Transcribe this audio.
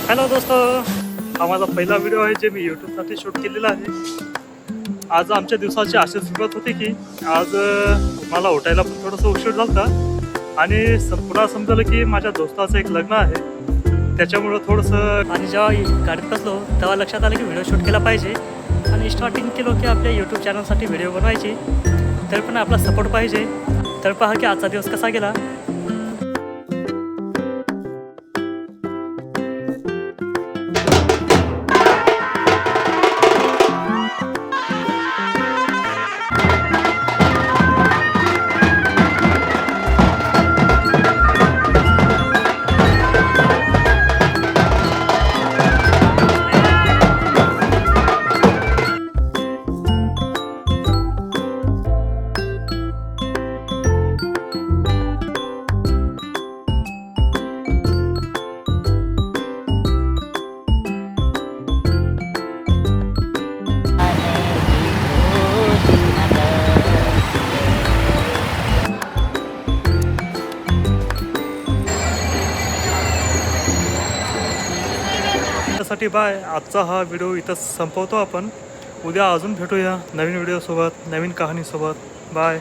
Hello दोस्तो, हा माझा पहिला व्हिडिओ आहे जे मी यूट्यूबसाठी शूट केलेला आहे. आज आमच्या दिवसाची अशी सुरुवात होती की आज मला उठायला पण थोडंसं उशीर झाला आणि पुन्हा समजलं की माझ्या दोस्ताचं एक लग्न आहे. त्याच्यामुळं थोडंसं आणि जेव्हा गाडीत बसलो तेव्हा लक्षात आलं की व्हिडिओ शूट केला पाहिजे आणि स्टार्टिंग केलो की आपल्या यूट्यूब चॅनलसाठी व्हिडिओ बनवायची. तर पण आपला सपोर्ट पाहिजे. तर पहा की आजचा दिवस कसा गेला. त्यासाठी बाय. आजचा हा व्हिडिओ इथं संपवतो आपण. उद्या अजून भेटूया नवीन व्हिडिओसोबत, नवीन कहाणीसोबत. बाय.